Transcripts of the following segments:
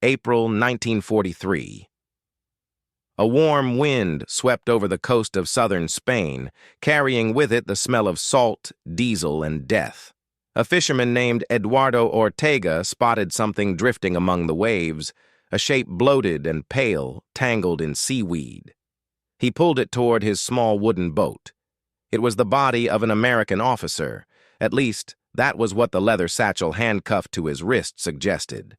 April 1943. A warm wind swept over the coast of southern Spain, carrying with it the smell of salt, diesel, and death. A fisherman named Eduardo Ortega spotted something drifting among the waves, a shape bloated and pale, tangled in seaweed. He pulled it toward his small wooden boat. It was the body of an American officer. At least, that was what the leather satchel handcuffed to his wrist suggested.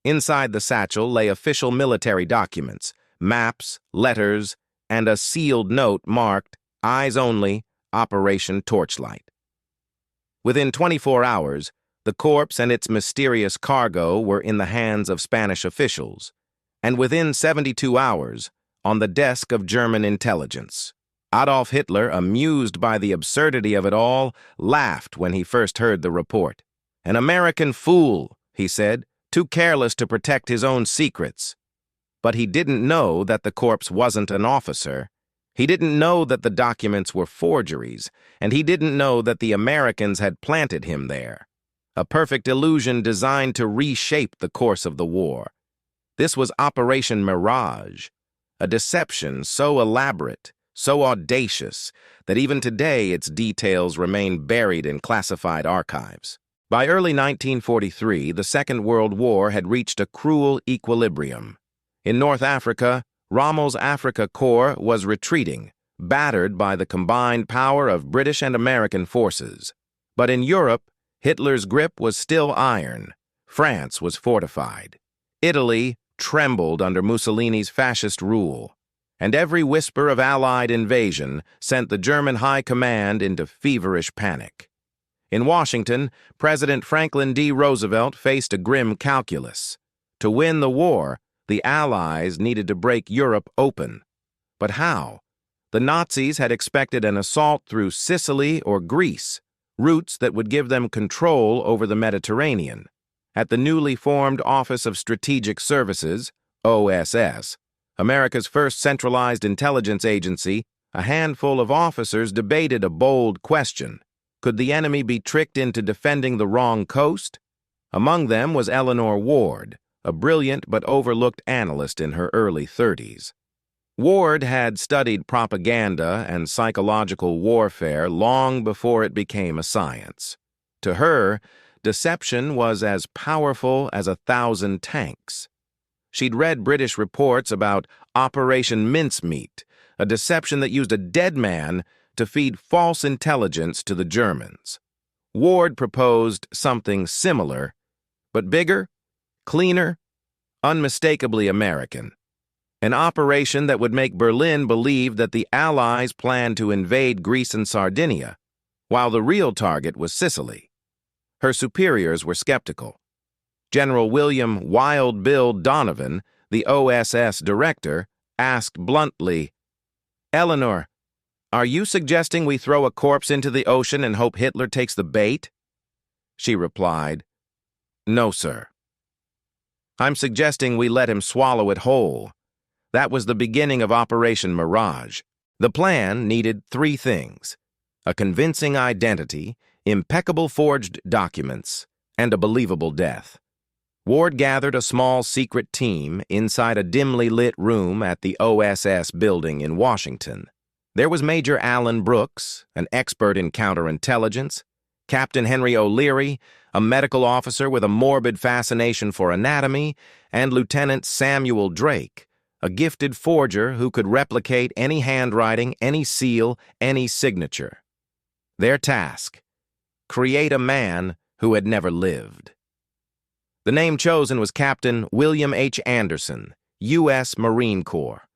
Inside the satchel lay official military documents, maps, letters, and a sealed note marked, "Eyes Only, Operation Torchlight." Within 24 hours, the corpse and its mysterious cargo were in the hands of Spanish officials, and within 72 hours, on the desk of German intelligence. Adolf Hitler, amused by the absurdity of it all, laughed when he first heard the report. "An American fool," he said, "too careless to protect his own secrets." But he didn't know that the corpse wasn't an officer. He didn't know that the documents were forgeries, and he didn't know that the Americans had planted him there. A perfect illusion designed to reshape the course of the war. This was Operation Mirage, a deception so elaborate, so audacious, that even today its details remain buried in classified archives. By early 1943, the Second World War had reached a cruel equilibrium. In North Africa, Rommel's Afrika Korps was retreating, battered by the combined power of British and American forces. But in Europe, Hitler's grip was still iron. France was fortified. Italy trembled under Mussolini's fascist rule, and every whisper of Allied invasion sent the German High Command into feverish panic. In Washington, President Franklin D. Roosevelt faced a grim calculus. To win the war, the Allies needed to break Europe open. But how? The Nazis had expected an assault through Sicily or Greece, routes that would give them control over the Mediterranean. At the newly formed Office of Strategic Services, OSS, America's first centralized intelligence agency, a handful of officers debated a bold question. Could the enemy be tricked into defending the wrong coast? Among them was Eleanor Ward, a brilliant but overlooked analyst in her early 30s. Ward had studied propaganda and psychological warfare long before it became a science. To her, deception was as powerful as 1,000 tanks. She'd read British reports about Operation Mincemeat, a deception that used a dead man to feed false intelligence to the Germans. Ward proposed something similar, but bigger, cleaner, unmistakably American. An operation that would make Berlin believe that the Allies planned to invade Greece and Sardinia, while the real target was Sicily. Her superiors were skeptical. General William Wild Bill Donovan, the OSS director, asked bluntly, "Eleanor, are you suggesting we throw a corpse into the ocean and hope Hitler takes the bait?" She replied, "No, sir. I'm suggesting we let him swallow it whole." That was the beginning of Operation Mirage. The plan needed 3 things: a convincing identity, impeccable forged documents, and a believable death. Ward gathered a small secret team inside a dimly lit room at the OSS building in Washington. There was Major Alan Brooks, an expert in counterintelligence, Captain Henry O'Leary, a medical officer with a morbid fascination for anatomy, and Lieutenant Samuel Drake, a gifted forger who could replicate any handwriting, any seal, any signature. Their task: create a man who had never lived. The name chosen was Captain William H. Anderson, U.S. Marine Corps,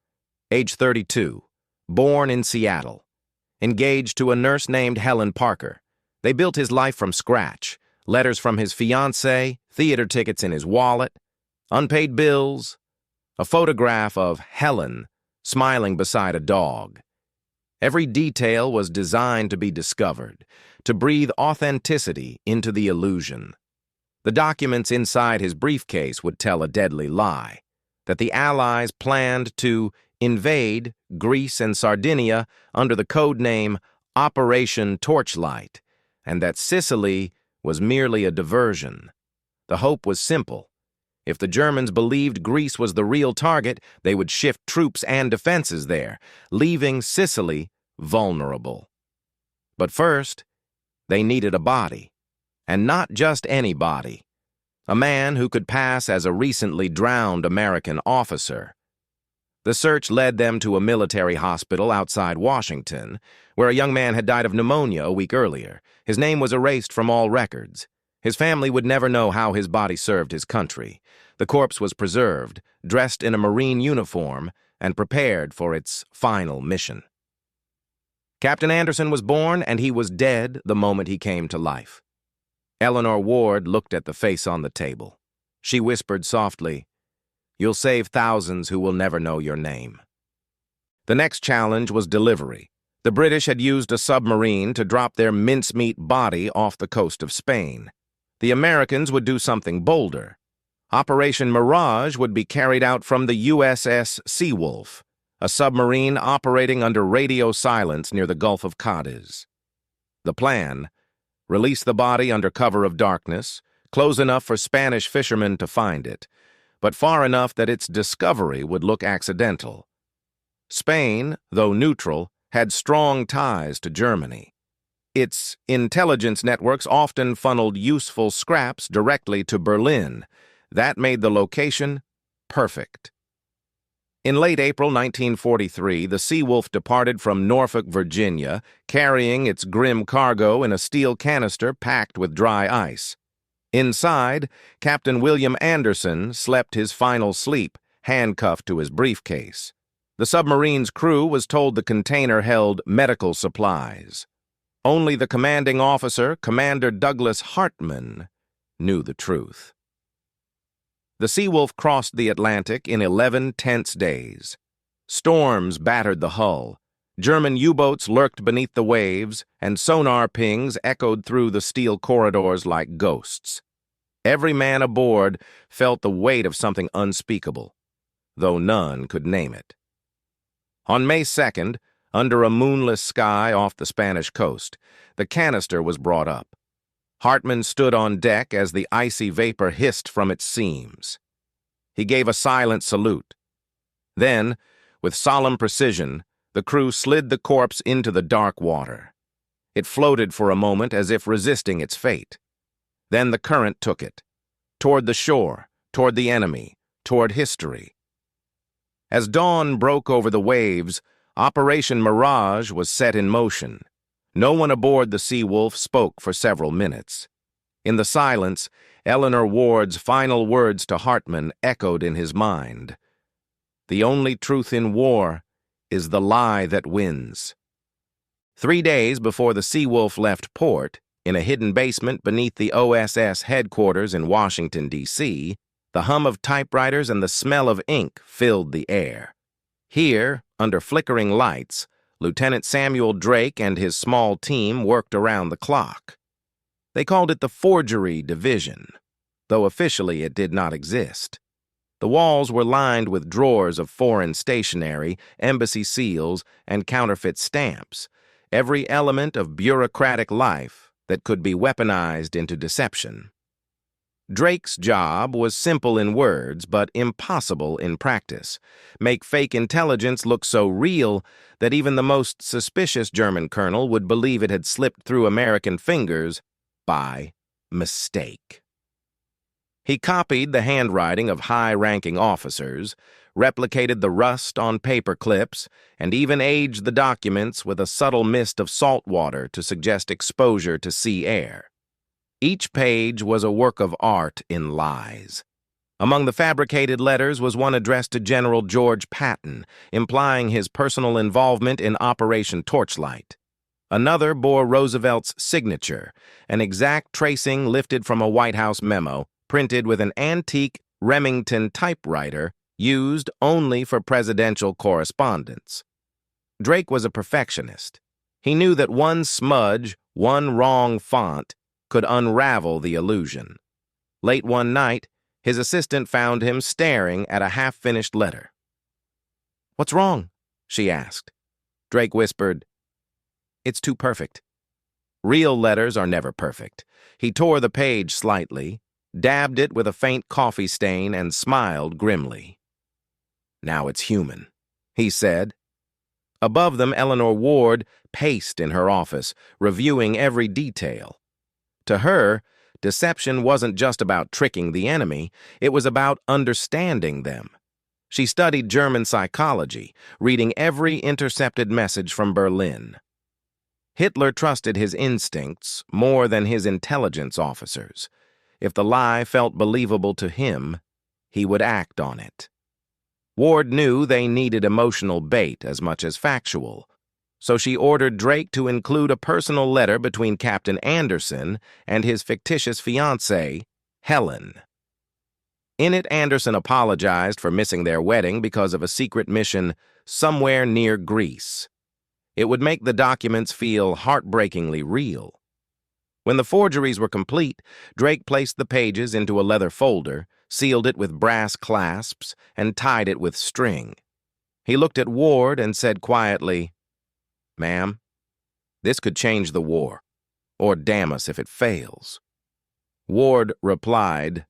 age 32, born in Seattle, engaged to a nurse named Helen Parker. They built his life from scratch: letters from his fiancée, theater tickets in his wallet, unpaid bills, a photograph of Helen smiling beside a dog. Every detail was designed to be discovered, to breathe authenticity into the illusion. The documents inside his briefcase would tell a deadly lie: that the Allies planned to invade Greece and Sardinia under the code name Operation Torchlight, and that Sicily was merely a diversion. The hope was simple: If the Germans believed Greece was the real target, they would shift troops and defenses there, leaving Sicily vulnerable. But first, they needed a body, and not just any body. A man who could pass as a recently drowned American officer. The search led them to a military hospital outside Washington, where a young man had died of pneumonia a week earlier. His name was erased from all records. His family would never know how his body served his country. The corpse was preserved, dressed in a Marine uniform, and prepared for its final mission. Captain Anderson was born, and he was dead the moment he came to life. Eleanor Ward looked at the face on the table. She whispered softly, "You'll save thousands who will never know your name." The next challenge was delivery. The British had used a submarine to drop their mincemeat body off the coast of Spain. The Americans would do something bolder. Operation Mirage would be carried out from the USS Seawolf, a submarine operating under radio silence near the Gulf of Cadiz. The plan: release the body under cover of darkness, close enough for Spanish fishermen to find it, but far enough that its discovery would look accidental. Spain, though neutral, had strong ties to Germany. Its intelligence networks often funneled useful scraps directly to Berlin. That made the location perfect. In late April 1943, the Seawolf departed from Norfolk, Virginia, carrying its grim cargo in a steel canister packed with dry ice. Inside, Captain William Anderson slept his final sleep, handcuffed to his briefcase. The submarine's crew was told the container held medical supplies. Only the commanding officer, Commander Douglas Hartman, knew the truth. The Seawolf crossed the Atlantic in 11 tense days. Storms battered the hull. German U-boats lurked beneath the waves, and sonar pings echoed through the steel corridors like ghosts. Every man aboard felt the weight of something unspeakable, though none could name it. On May 2nd, under a moonless sky off the Spanish coast, the canister was brought up. Hartman stood on deck as the icy vapor hissed from its seams. He gave a silent salute. Then, with solemn precision, the crew slid the corpse into the dark water. It floated for a moment as if resisting its fate. Then the current took it, toward the shore, toward the enemy, toward history. As dawn broke over the waves, Operation Mirage was set in motion. No one aboard the Seawolf spoke for several minutes. In the silence, Eleanor Ward's final words to Hartman echoed in his mind. "The only truth in war is the lie that wins." 3 days before the Seawolf left port, in a hidden basement beneath the OSS headquarters in Washington, D.C., the hum of typewriters and the smell of ink filled the air. Here, under flickering lights, Lieutenant Samuel Drake and his small team worked around the clock. They called it the Forgery Division, though officially it did not exist. The walls were lined with drawers of foreign stationery, embassy seals, and counterfeit stamps, every element of bureaucratic life that could be weaponized into deception. Drake's job was simple in words, but impossible in practice. Make fake intelligence look so real that even the most suspicious German colonel would believe it had slipped through American fingers by mistake. He copied the handwriting of high-ranking officers, replicated the rust on paper clips, and even aged the documents with a subtle mist of salt water to suggest exposure to sea air. Each page was a work of art in lies. Among the fabricated letters was one addressed to General George Patton, implying his personal involvement in Operation Torchlight. Another bore Roosevelt's signature, an exact tracing lifted from a White House memo, printed with an antique Remington typewriter used only for presidential correspondence. Drake was a perfectionist. He knew that one smudge, one wrong font, could unravel the illusion. Late one night, his assistant found him staring at a half-finished letter. "What's wrong?" she asked. Drake whispered, "It's too perfect." Real letters are never perfect. He tore the page slightly, dabbed it with a faint coffee stain, and smiled grimly. "Now it's human," he said. Above them, Eleanor Ward paced in her office, reviewing every detail. To her, deception wasn't just about tricking the enemy, it was about understanding them. She studied German psychology, reading every intercepted message from Berlin. Hitler trusted his instincts more than his intelligence officers. If the lie felt believable to him, he would act on it. Ward knew they needed emotional bait as much as factual, so she ordered Drake to include a personal letter between Captain Anderson and his fictitious fiancée, Helen. In it, Anderson apologized for missing their wedding because of a secret mission somewhere near Greece. It would make the documents feel heartbreakingly real. When the forgeries were complete, Drake placed the pages into a leather folder, sealed it with brass clasps, and tied it with string. He looked at Ward and said quietly, "Ma'am, this could change the war, or damn us if it fails." Ward replied,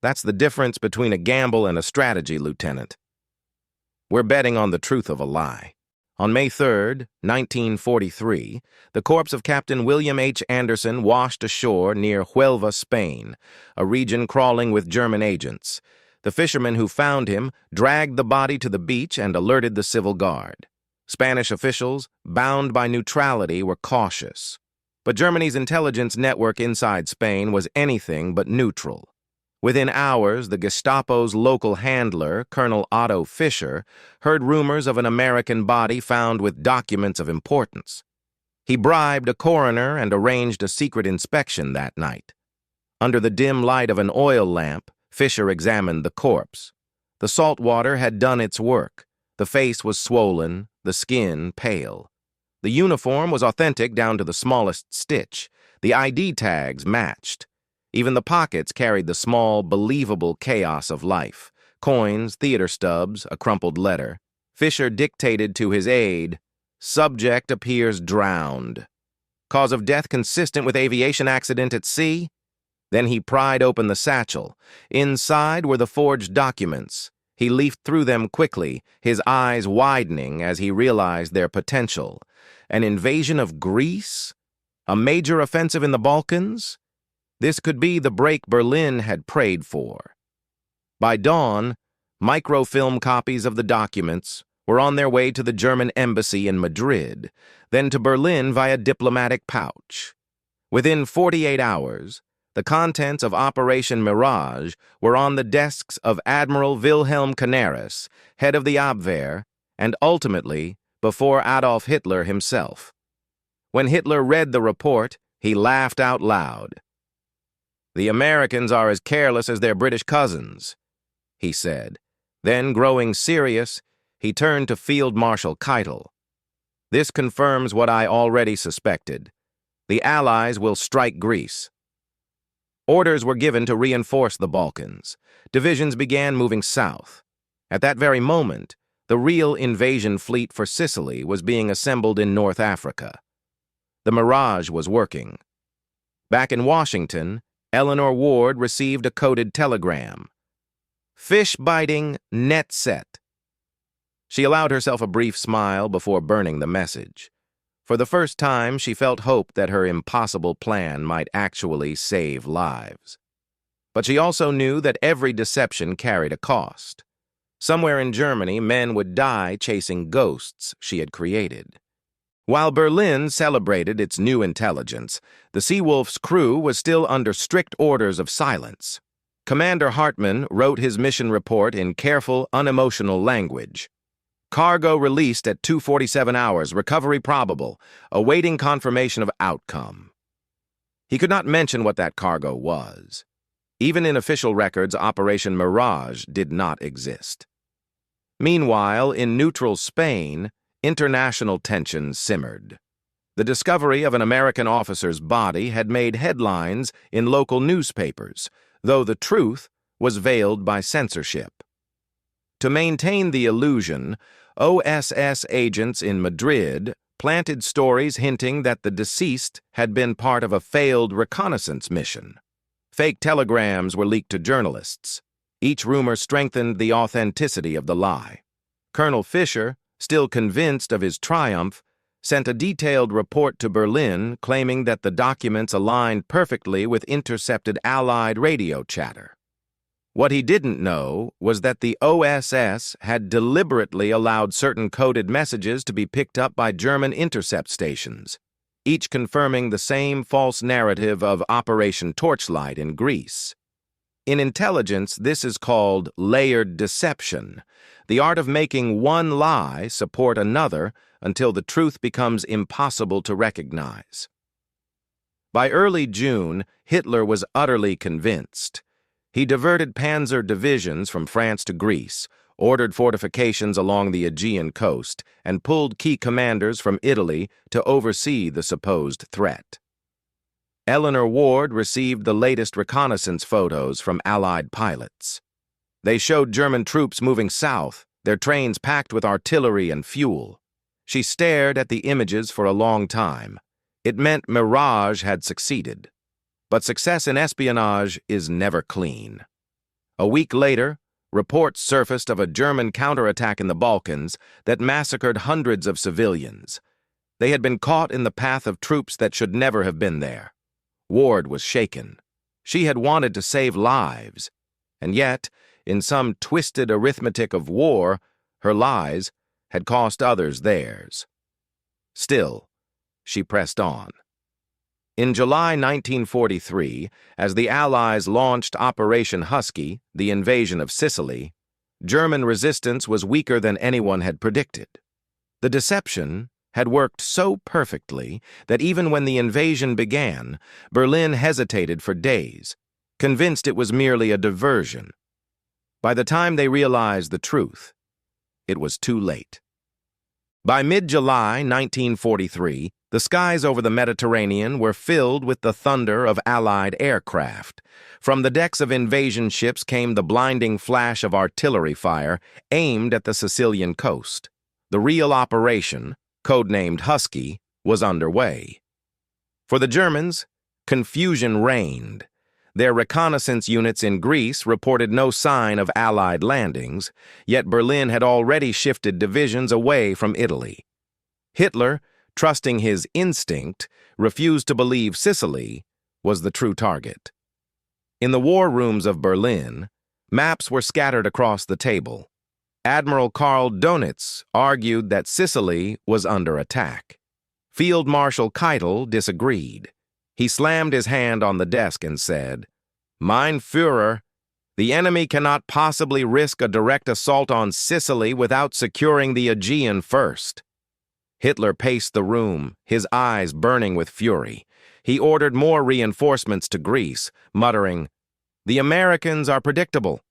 "That's the difference between a gamble and a strategy, Lieutenant. We're betting on the truth of a lie." On May 3, 1943, the corpse of Captain William H. Anderson washed ashore near Huelva, Spain, a region crawling with German agents. The fishermen who found him dragged the body to the beach and alerted the civil guard. Spanish officials, bound by neutrality, were cautious. But Germany's intelligence network inside Spain was anything but neutral. Within hours, the Gestapo's local handler, Colonel Otto Fischer, heard rumors of an American body found with documents of importance. He bribed a coroner and arranged a secret inspection that night. Under the dim light of an oil lamp, Fischer examined the corpse. The salt water had done its work. The face was swollen, the skin pale. The uniform was authentic down to the smallest stitch. The ID tags matched. Even the pockets carried the small, believable chaos of life. Coins, theater stubs, a crumpled letter. Fischer dictated to his aide, "Subject appears drowned. Cause of death consistent with aviation accident at sea?" Then he pried open the satchel. Inside were the forged documents. He leafed through them quickly, his eyes widening as he realized their potential. An invasion of Greece? A major offensive in the Balkans? This could be the break Berlin had prayed for. By dawn, microfilm copies of the documents were on their way to the German embassy in Madrid, then to Berlin via diplomatic pouch. Within 48 hours, the contents of Operation Mirage were on the desks of Admiral Wilhelm Canaris, head of the Abwehr, and ultimately before Adolf Hitler himself. When Hitler read the report, he laughed out loud. "The Americans are as careless as their British cousins," he said. Then, growing serious, he turned to Field Marshal Keitel. "This confirms what I already suspected. The Allies will strike Greece." Orders were given to reinforce the Balkans. Divisions began moving south. At that very moment, the real invasion fleet for Sicily was being assembled in North Africa. The Mirage was working. Back in Washington, Eleanor Ward received a coded telegram. "Fish-biting net set." She allowed herself a brief smile before burning the message. For the first time, she felt hope that her impossible plan might actually save lives. But she also knew that every deception carried a cost. Somewhere in Germany, men would die chasing ghosts she had created. While Berlin celebrated its new intelligence, the Seawolf's crew was still under strict orders of silence. Commander Hartmann wrote his mission report in careful, unemotional language. "Cargo released at 2:47 hours, recovery probable, awaiting confirmation of outcome." He could not mention what that cargo was. Even in official records, Operation Mirage did not exist. Meanwhile, in neutral Spain, international tensions simmered. The discovery of an American officer's body had made headlines in local newspapers, though the truth was veiled by censorship. To maintain the illusion, OSS agents in Madrid planted stories hinting that the deceased had been part of a failed reconnaissance mission. Fake telegrams were leaked to journalists. Each rumor strengthened the authenticity of the lie. Colonel Fisher, still convinced of his triumph, sent a detailed report to Berlin claiming that the documents aligned perfectly with intercepted Allied radio chatter. What he didn't know was that the OSS had deliberately allowed certain coded messages to be picked up by German intercept stations, each confirming the same false narrative of Operation Torchlight in Greece. In intelligence, this is called layered deception, the art of making one lie support another until the truth becomes impossible to recognize. By early June, Hitler was utterly convinced. He diverted panzer divisions from France to Greece, ordered fortifications along the Aegean coast, and pulled key commanders from Italy to oversee the supposed threat. Eleanor Ward received the latest reconnaissance photos from Allied pilots. They showed German troops moving south, their trains packed with artillery and fuel. She stared at the images for a long time. It meant Mirage had succeeded. But success in espionage is never clean. A week later, reports surfaced of a German counterattack in the Balkans that massacred hundreds of civilians. They had been caught in the path of troops that should never have been there. Ward was shaken. She had wanted to save lives, and yet, in some twisted arithmetic of war, her lies had cost others theirs. Still, she pressed on. In July 1943, as the Allies launched Operation Husky, the invasion of Sicily, German resistance was weaker than anyone had predicted. The deception had worked so perfectly that even when the invasion began, Berlin hesitated for days, convinced it was merely a diversion. By the time they realized the truth, it was too late. By mid-July 1943, the skies over the Mediterranean were filled with the thunder of Allied aircraft. From the decks of invasion ships came the blinding flash of artillery fire aimed at the Sicilian coast. The real operation, codenamed Husky, was underway. For the Germans, confusion reigned. Their reconnaissance units in Greece reported no sign of Allied landings, yet Berlin had already shifted divisions away from Italy. Hitler, trusting his instinct, refused to believe Sicily was the true target. In the war rooms of Berlin, maps were scattered across the table. Admiral Karl Dönitz argued that Sicily was under attack. Field Marshal Keitel disagreed. He slammed his hand on the desk and said, "Mein Führer, the enemy cannot possibly risk a direct assault on Sicily without securing the Aegean first." Hitler paced the room, his eyes burning with fury. He ordered more reinforcements to Greece, muttering, "The Americans are predictable.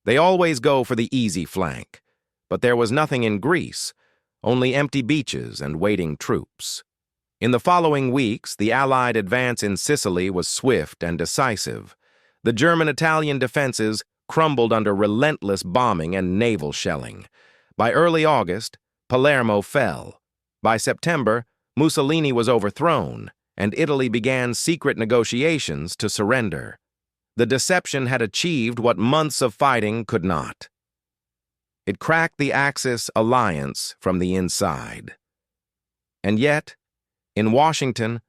They always go for the easy flank." But there was nothing in Greece, only empty beaches and waiting troops. In the following weeks, the Allied advance in Sicily was swift and decisive. The German-Italian defenses crumbled under relentless bombing and naval shelling. By early August, Palermo fell. By September, Mussolini was overthrown, and Italy began secret negotiations to surrender. The deception had achieved what months of fighting could not. It cracked the Axis alliance from the inside. And yet, in Washington,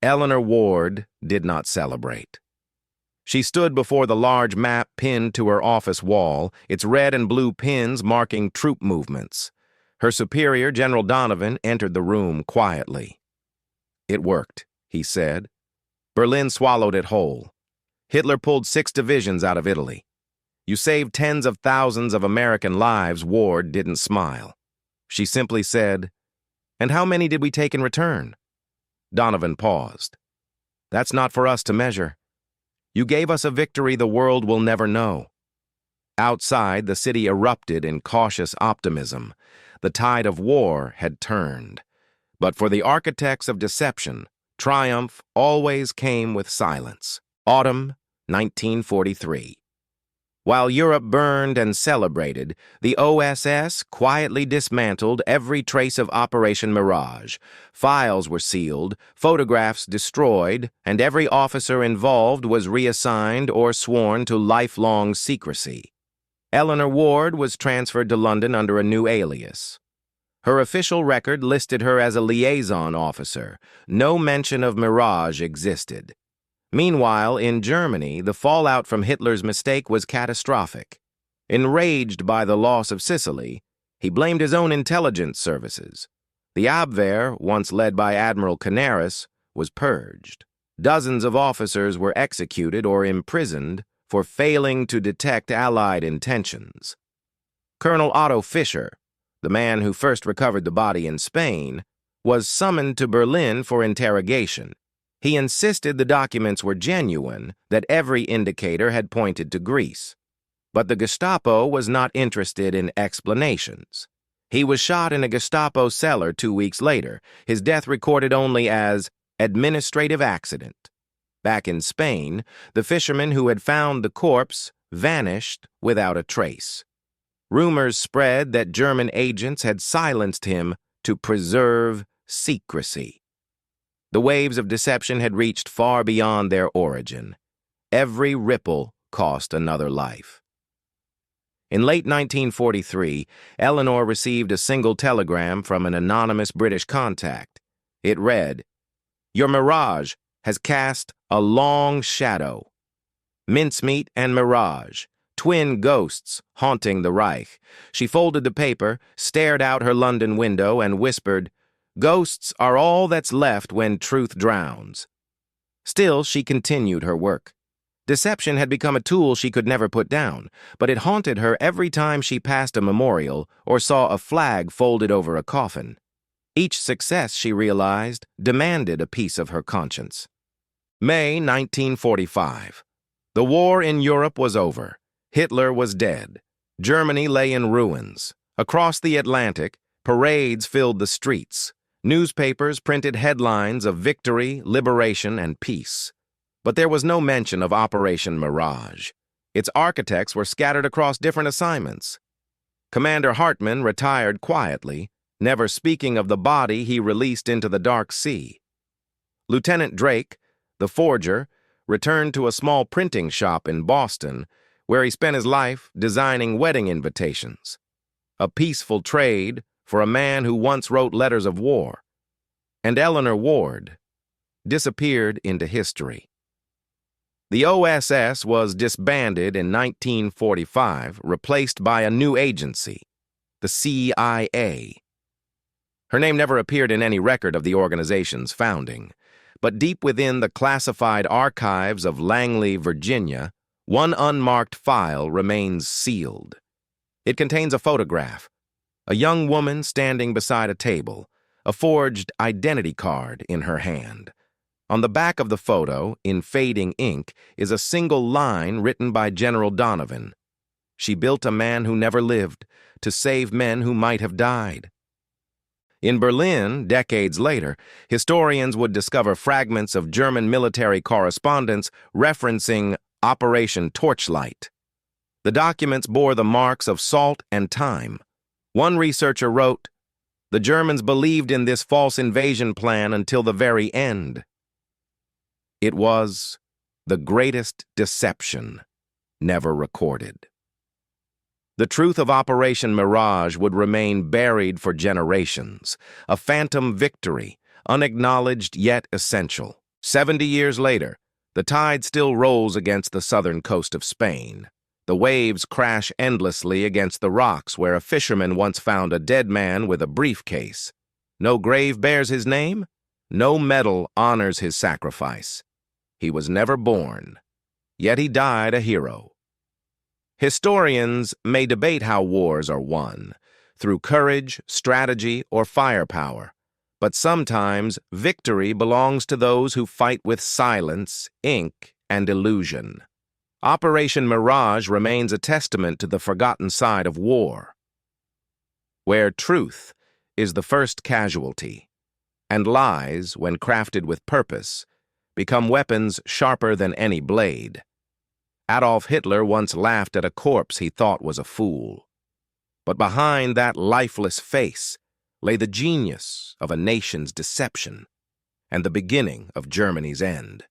Eleanor Ward did not celebrate. She stood before the large map pinned to her office wall, its red and blue pins marking troop movements. Her superior, General Donovan, entered the room quietly. "It worked," he said. "Berlin swallowed it whole. Hitler pulled 6 divisions out of Italy. You saved tens of thousands of American lives." Ward didn't smile. She simply said, "And how many did we take in return?" Donovan paused. "That's not for us to measure. You gave us a victory the world will never know." Outside, the city erupted in cautious optimism. The tide of war had turned. But for the architects of deception, triumph always came with silence. Autumn 1943. While Europe burned and celebrated, the OSS quietly dismantled every trace of Operation Mirage. Files were sealed, photographs destroyed, and every officer involved was reassigned or sworn to lifelong secrecy. Eleanor Ward was transferred to London under a new alias. Her official record listed her as a liaison officer. No mention of Mirage existed. Meanwhile, in Germany, the fallout from Hitler's mistake was catastrophic. Enraged by the loss of Sicily, he blamed his own intelligence services. The Abwehr, once led by Admiral Canaris, was purged. Dozens of officers were executed or imprisoned for failing to detect Allied intentions. Colonel Otto Fischer, the man who first recovered the body in Spain, was summoned to Berlin for interrogation. He insisted the documents were genuine, that every indicator had pointed to Greece. But the Gestapo was not interested in explanations. He was shot in a Gestapo cellar 2 weeks later, his death recorded only as administrative accident. Back in Spain, the fisherman who had found the corpse vanished without a trace. Rumors spread that German agents had silenced him to preserve secrecy. The waves of deception had reached far beyond their origin. Every ripple cost another life. In late 1943, Eleanor received a single telegram from an anonymous British contact. It read, "Your Mirage has cast a long shadow. Mincemeat and Mirage, twin ghosts haunting the Reich." She folded the paper, stared out her London window, and whispered, "Ghosts are all that's left when truth drowns." Still, she continued her work. Deception had become a tool she could never put down, but it haunted her every time she passed a memorial or saw a flag folded over a coffin. Each success, she realized, demanded a piece of her conscience. May 1945. The war in Europe was over. Hitler was dead. Germany lay in ruins. Across the Atlantic, parades filled the streets. Newspapers printed headlines of victory, liberation, and peace. But there was no mention of Operation Mirage. Its architects were scattered across different assignments. Commander Hartmann retired quietly, never speaking of the body he released into the dark sea. Lieutenant Drake, the forger, returned to a small printing shop in Boston, where he spent his life designing wedding invitations. A peaceful trade for a man who once wrote letters of war. And Eleanor Ward disappeared into history. The OSS was disbanded in 1945, replaced by a new agency, the CIA. Her name never appeared in any record of the organization's founding, but deep within the classified archives of Langley, Virginia, one unmarked file remains sealed. It contains a photograph, a young woman standing beside a table, a forged identity card in her hand. On the back of the photo, in fading ink, is a single line written by General Donovan. "She built a man who never lived, to save men who might have died." In Berlin, decades later, historians would discover fragments of German military correspondence referencing Operation Torchlight. The documents bore the marks of salt and time. One researcher wrote, "The Germans believed in this false invasion plan until the very end." It was the greatest deception never recorded. The truth of Operation Mirage would remain buried for generations, a phantom victory, unacknowledged yet essential. 70 years later, the tide still rolls against the southern coast of Spain. The waves crash endlessly against the rocks where a fisherman once found a dead man with a briefcase. No grave bears his name, no medal honors his sacrifice. He was never born, yet he died a hero. Historians may debate how wars are won, through courage, strategy, or firepower, but sometimes victory belongs to those who fight with silence, ink, and illusion. Operation Mirage remains a testament to the forgotten side of war, where truth is the first casualty, and lies, when crafted with purpose, become weapons sharper than any blade. Adolf Hitler once laughed at a corpse he thought was a fool. But behind that lifeless face lay the genius of a nation's deception and the beginning of Germany's end.